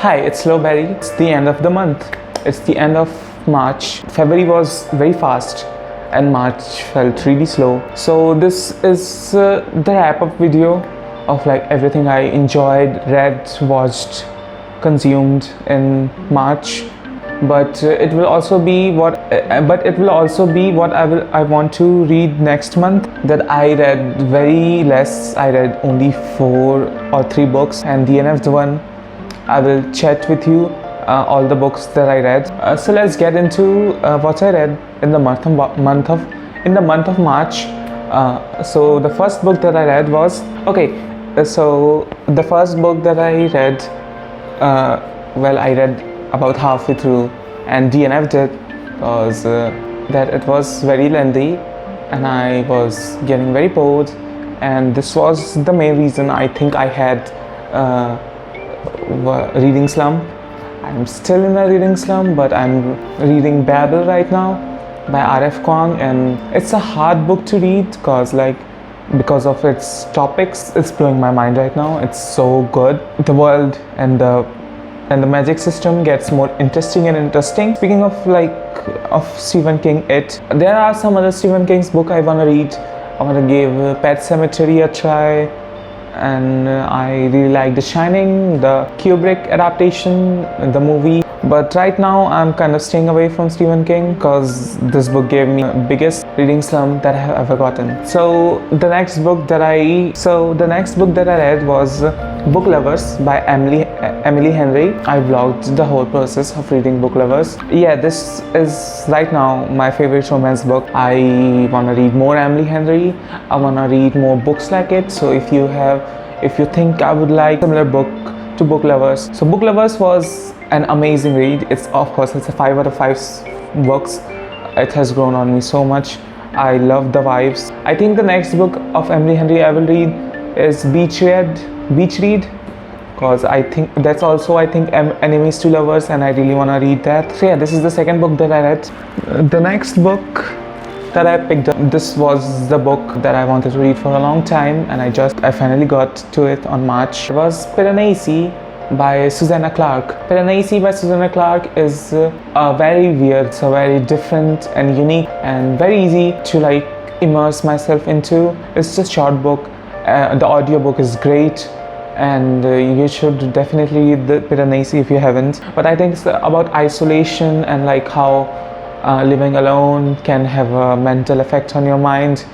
Hi, it's Lowberry. It's the end of the month. It's the end of March. February was very fast and March felt really slow. So this is the wrap-up video of like everything I enjoyed, read, watched, consumed in March. But it will also be what I want to read next month. That I read very less. I read only 4 or 3 books, and DNF's one. I will chat with you all the books that I read. So let's get into what I read in the month of March. So the first book that I read was So the first book that I read, I read about halfway through, and DNF'd it because that it was very lengthy, and I was getting very bored, and this was the main reason I think I had reading slump. I'm still in a reading slump, but I'm reading Babel right now by R.F. Kuang, and it's a hard book to read because of its topics. It's blowing my mind right now. It's so good. The world and the magic system gets more interesting. Speaking of Stephen King, there are some other Stephen King's book I want to read. I want to give Pet Sematary a try, and I really like The Shining, the Kubrick adaptation, the movie. But right now I'm kind of staying away from Stephen King because this book gave me the biggest reading slump that I have ever gotten. So the next book that I read was Book Lovers by Emily Henry. I vlogged the whole process of reading Book Lovers. Yeah, this is right now my favorite romance book. I want to read more Emily Henry. I want to read more books like it. So if you think I would like a similar book to Book Lovers. So Book Lovers was an amazing read. It's a 5 out of 5 books. It has grown on me so much. I love the vibes. I think the next book of Emily Henry I will read is Beach Read, because I think that's also enemies to lovers, and I really want to read that. So yeah, this is the second book that I read. The next book that I picked up, this was the book that I wanted to read for a long time, and I finally got to it on March. It was Piranesi by Susanna Clarke. Piranesi by Susanna Clarke is very weird, so very different and unique, and very easy to immerse myself into. It's just a short book. The audiobook is great, and you should definitely read the Piranesi if you haven't. But I think it's about isolation and how living alone can have a mental effect on your mind.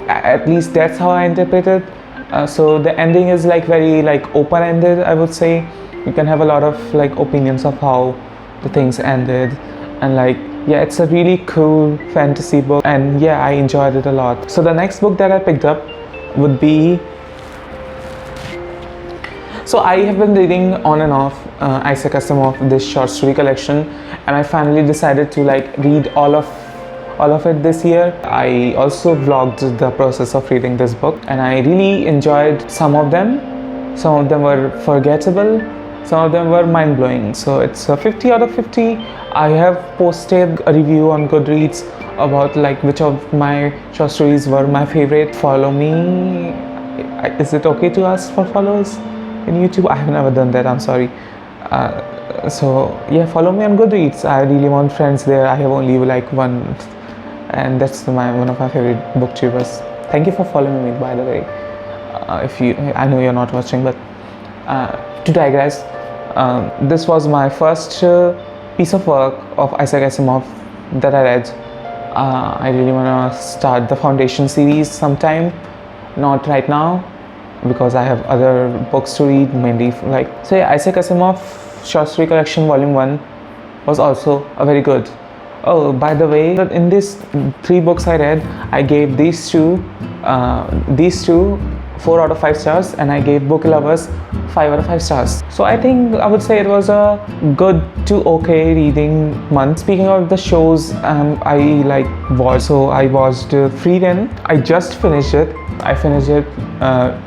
At least that's how I interpret it. So the ending is very open-ended, I would say. You can have a lot of opinions of how the things ended, and yeah, it's a really cool fantasy book, and yeah, I enjoyed it a lot. So the next book that I picked up would be, so I have been reading on and off Isaac Asimov, this short story collection, and I finally decided to read all of it this year. I also vlogged the process of reading this book, and I really enjoyed some of them. Some of them were forgettable, some of them were mind-blowing. So it's a 50 out of 50. I have posted a review on Goodreads about which of my short stories were my favorite. Follow me. Is it okay to ask for follows in YouTube? I have never done that, I'm sorry. So yeah, follow me on Goodreads. I really want friends there. I have only one, and that's one of my favorite booktubers. Thank you for following me, by the way. I know you're not watching, but to digress, this was my first piece of work of Isaac Asimov that I read. I really want to start the Foundation series sometime, not right now because I have other books to read, mainly so yeah, Isaac Asimov short story collection volume 1 was also a very good. Oh, by the way, in these 3 books I read, I gave these two 4 out of 5 stars, and I gave Book Lovers 5 out of 5 stars. So I would say it was a good to okay reading month. Speaking of the shows I watched, so I watched Freedom. I just finished it. I finished it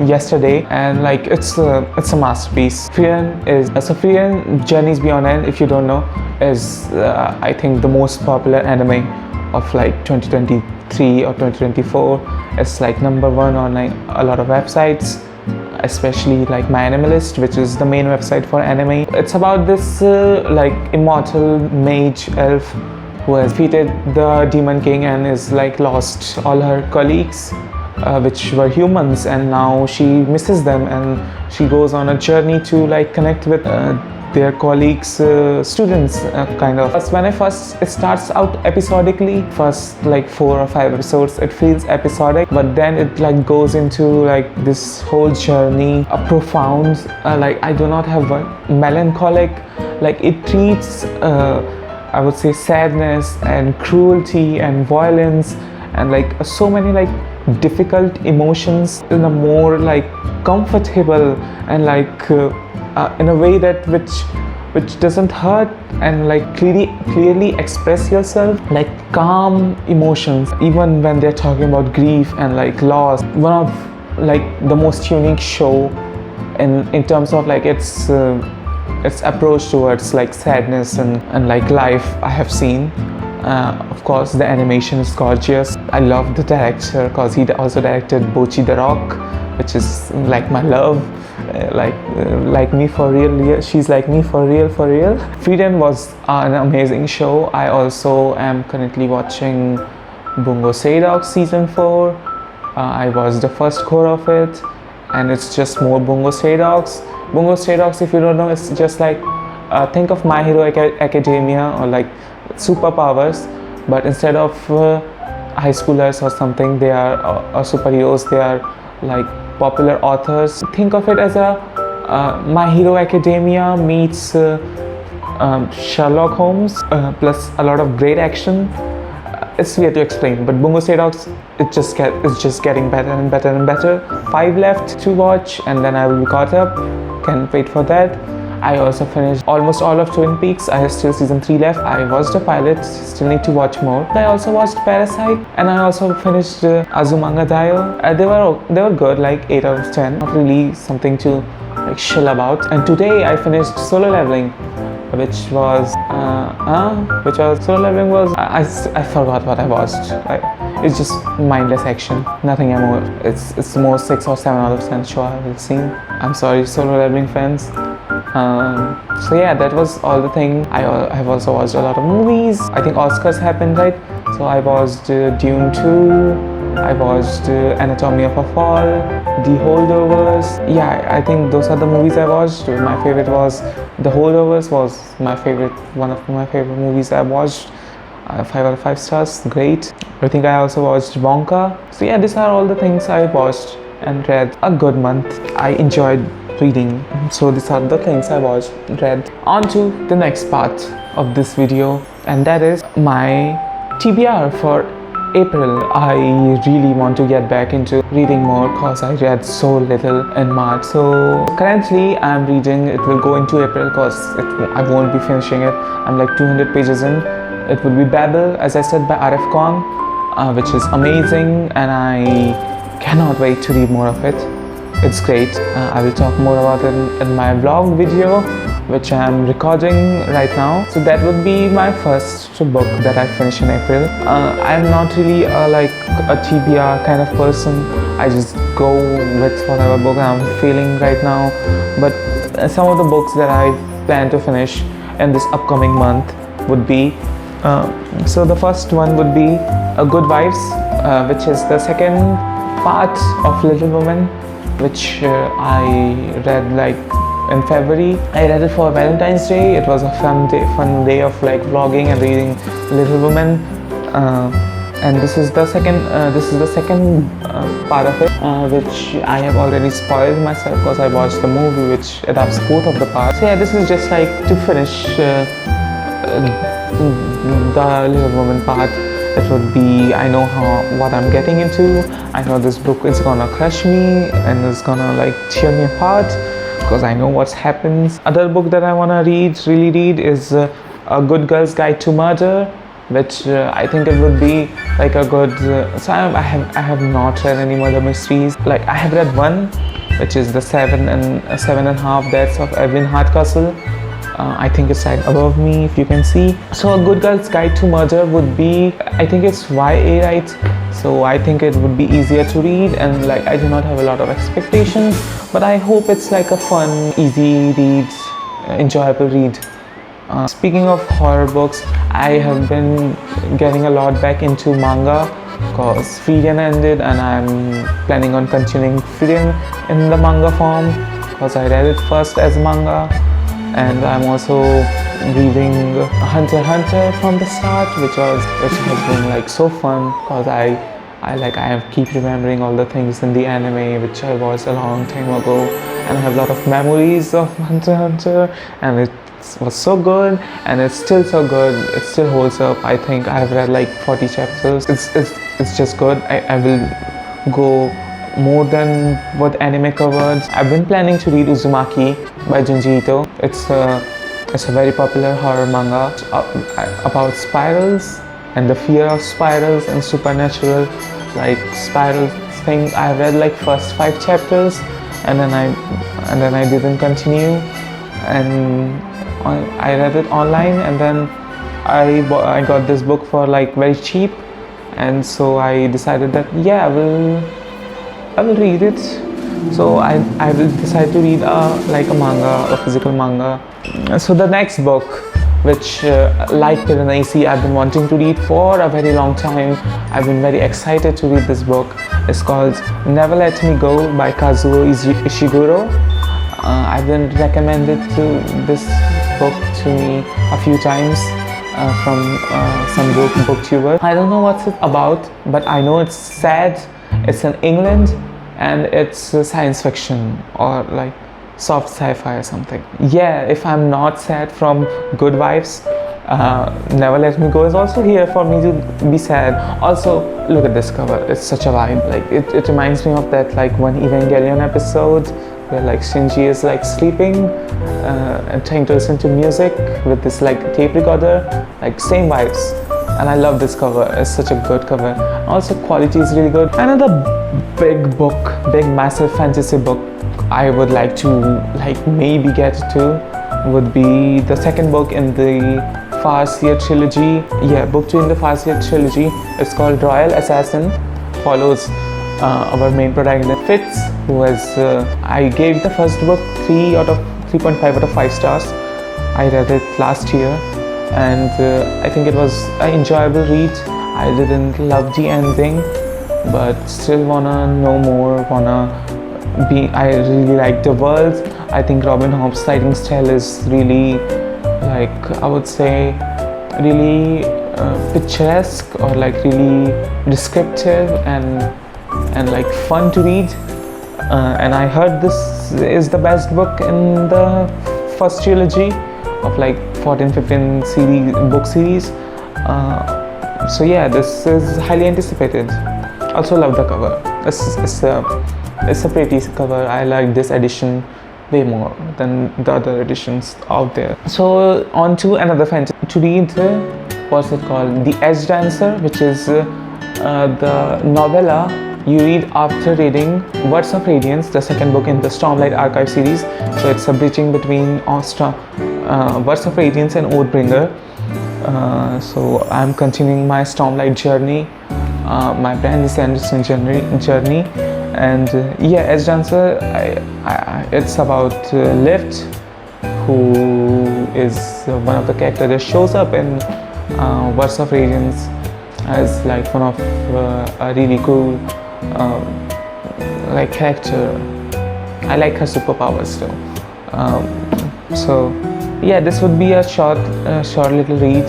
yesterday, and it's a masterpiece. Freedom Journeys Beyond End, if you don't know, is I think the most popular anime of 2023 or 2024. It's number 1 on a lot of websites. especially like My Animalist, which is the main website for anime. It's about this like immortal mage elf who has defeated the Demon King and is like lost all her colleagues, which were humans, and now she misses them and she goes on a journey to like connect with their colleagues, students, kind of. When it starts out episodically, first like 4 or 5 episodes, it feels episodic, but then it like goes into like this whole journey, a profound, like I do not have one, melancholic, like it treats, I would say, sadness and cruelty and violence and like so many like difficult emotions in a more like comfortable and like in a way that which doesn't hurt, and like clearly express yourself, like calm emotions even when they're talking about grief and like loss. One of like the most unique show in terms of like its approach towards like sadness and like life I have seen. Of course, the animation is gorgeous. I love the director because he also directed Bochi the Rock, which is like my love. Like me for real. She's like me for real. Frieden was an amazing show. I also am currently watching Bungo Stray Dogs season 4. I watched the first core of it, and it's just more Bungo Stray Dogs. Bungo Stray Dogs, if you don't know, it's just like think of My Hero Academia or like superpowers, but instead of high schoolers or something, they are superheroes. They are like popular authors. Think of it as a My Hero Academia meets Sherlock Holmes plus a lot of great action. It's weird to explain, but Bungo Stray Dogs, it's just getting better and better and better. 5 left to watch, and then I will be caught up. Can't wait for that. I also finished almost all of Twin Peaks. I have still season 3 left. I watched the pilot, still need to watch more. I also watched Parasite, and I also finished Azumanga Daioh. They were good, like 8 out of 10. Not really something to like chill about. And today I finished Solo Leveling, which was Solo Leveling was I forgot what I watched. It's just mindless action, nothing more. It's more 6 or 7 out of 10 show I have seen. I'm sorry, Solo Leveling fans. So yeah, that was all the thing. I have also watched a lot of movies. I think Oscars happened, right? So I watched Dune 2, I watched Anatomy of a Fall, The Holdovers. Yeah, I think those are the movies I watched. My favorite was The Holdovers, was one of my favorite movies I watched. 5 out of 5 stars, great. I think I also watched Wonka. So yeah, these are all the things I watched and read. A good month. I enjoyed reading. So these are the things I watched and read. On to the next part of this video, and that is my TBR for April. I really want to get back into reading more because I read so little in March. So currently I'm reading, it will go into April because I won't be finishing it. I'm like 200 pages in. It will be Babel, as I said, by R.F. Kong, which is amazing, and I cannot wait to read more of it. It's great. I will talk more about it in my vlog video, which I'm recording right now. So that would be my first book that I finish in April. I'm not really like a TBR kind of person. I just go with whatever book I'm feeling right now. But some of the books that I plan to finish in this upcoming month would be, so the first one would be Good Vibes, which is the second part of Little Women, which I read like in February. I read it for Valentine's Day. It was a fun day of like vlogging and reading Little Women, and this is the second part of it, which I have already spoiled myself because I watched the movie which adapts both of the parts. So yeah, this is just like to finish the Little Woman part. It would be, I know what I'm getting into. I know this book is gonna crush me and it's gonna like tear me apart because I know what happens. Other book that I wanna really read is A Good Girl's Guide to Murder, which I think it would be like a good. So I have not read any murder mysteries. Like I have read one, which is the 7.5 Deaths of Evelyn Hardcastle. I think it's right above me if you can see. So A Good Girl's Guide to Murder would be, I think it's YA, right? so I think it would be easier to read, and like I do not have a lot of expectations, but I hope it's like a fun, easy read, enjoyable read. Speaking of horror books, I have been getting a lot back into manga because Frieren ended, and I'm planning on continuing Frieren in the manga form because I read it first as manga, and I'm also reading Hunter x Hunter from the start, which has been like so fun because I keep remembering all the things in the anime which I watched a long time ago, and I have a lot of memories of Hunter x Hunter, and it was so good, and it's still so good. It still holds up. I think I've read like 40 chapters. It's just good. I will go more than what anime covered. I've been planning to read Uzumaki by Junji Ito. It's a very popular horror manga about spirals and the fear of spirals and supernatural like spiral thing. I read like first 5 chapters, and then I didn't continue, and I read it online, and then I got this book for like very cheap, and so I decided that yeah, I will read it. So I will decide to read like a manga, a physical manga. So the next book, which like Piranesi, I've been wanting to read for a very long time. I've been very excited to read this book. It's called Never Let Me Go by Kazuo Ishiguro. I've been recommended this book to me a few times from some booktuber. I don't know what's it about, but I know it's sad. It's in England, and it's science fiction or like soft sci-fi or something. Yeah, if I'm not sad from Good Vibes, Never Let Me Go is also here for me to be sad. Also, look at this cover. It's such a vibe. Like it reminds me of that like one Evangelion episode where like Shinji is like sleeping and trying to listen to music with this like tape recorder. Like same vibes. And I love this cover. It's such a good cover. Also, quality is really good. Another big book, big massive fantasy book I would like to like maybe get to would be the second book in the Farseer trilogy. Yeah, book 2 in the Farseer trilogy. It's called Royal Assassin. Follows our main protagonist Fitz, who has I gave the first book 3.5 out of 5 stars. I read it last year, and I think it was an enjoyable read. I didn't love the ending, but still wanna know more, I really like the world. I think Robin Hobb's writing style is really, like, I would say, really picturesque, or like really descriptive and like fun to read. And I heard this is the best book in the first trilogy of like 14-15 book series. So yeah, this is highly anticipated. Also love the cover. It's a pretty cover. I like this edition way more than the other editions out there. So on to another fantasy to read. What's it called? The Edge Dancer, which is the novella you read after reading Words of Radiance, the second book in the Stormlight Archive series. So it's a bridging between Words of Radiance and Oathbringer. So I'm continuing my Stormlight journey, my brand Sanderson journey, and yeah, Edge Dancer. It's about Lift, who is one of the characters that shows up in Words of Radiance as like one of a really cool like character. I like her superpowers too. So yeah, this would be a short little read.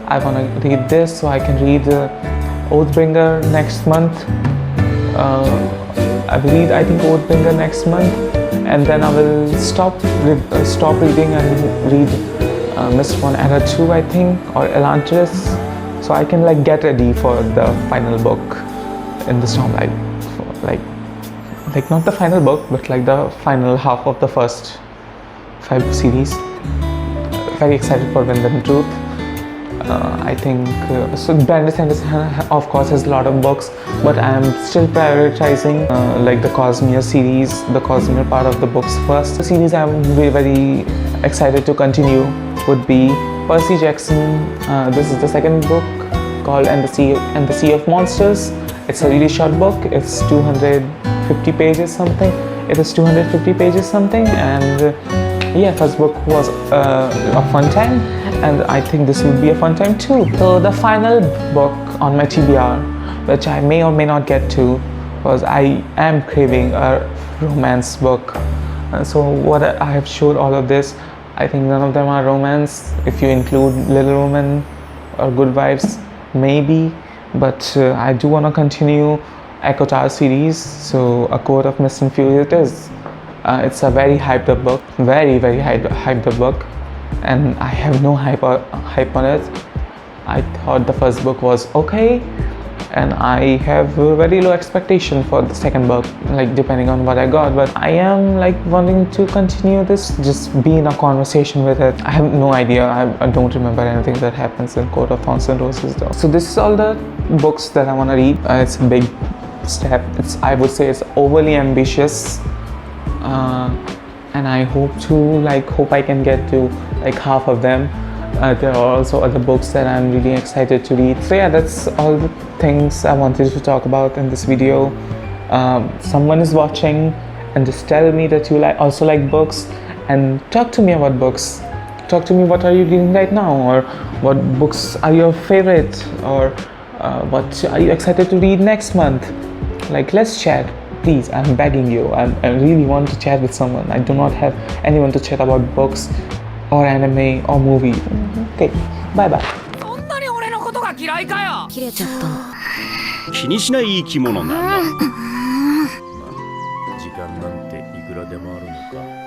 I want to read this so I can read Oathbringer next month. I will read, I think, Oathbringer next month, and then I will stop reading and read Mist von Era 2, I think, or Elantris, so I can like get ready for the final book in the Stormlight. Like not the final book, but like the final half of the first 5 series. Very excited for Wind and Truth. I think so. Brandon Sanderson, of course, has a lot of books, but I am still prioritizing like the Cosmere series, the Cosmere part of the books first. The series I'm very, very excited to continue would be Percy Jackson. This is the second book called And the Sea of Monsters, It's a really short book. It's 250 pages something. It is 250 pages something, and yeah, first book was a fun time, and I think this would be a fun time too. So the final book on my TBR, which I may or may not get to, was I am craving a romance book. So what I have showed all of this, I think none of them are romance. If you include Little Women or Good Vibes, maybe. But I do want to continue Ekotar series, so A Court of Mist and Fury it is. It's a very hyped up book, very hyped up book, and I have no hype on it. I thought the first book was okay, and I have a very low expectation for the second book, like depending on what I got, but I am like wanting to continue this, just be in a conversation with it. I have no idea, I don't remember anything that happens in Court of Thorns and Roses though. So this is all the books that I want to read. It's a big step. I would say it's overly ambitious, and I hope I can get to like half of them. There are also other books that I'm really excited to read. So yeah, that's all the things I wanted to talk about in this video. Someone is watching, and just tell me that you also like books, and talk to me about books. Talk to me, what are you reading right now, or what books are your favorite, or what are you excited to read next month. Like, let's chat, please. I'm begging you. I really want to chat with someone. I do not have anyone to chat about books or anime or movie. Okay, bye bye. そんなに俺のことが嫌いかよ。切れちゃったの。気にしない生き物なんだ。時間なんていくらでもあるのか。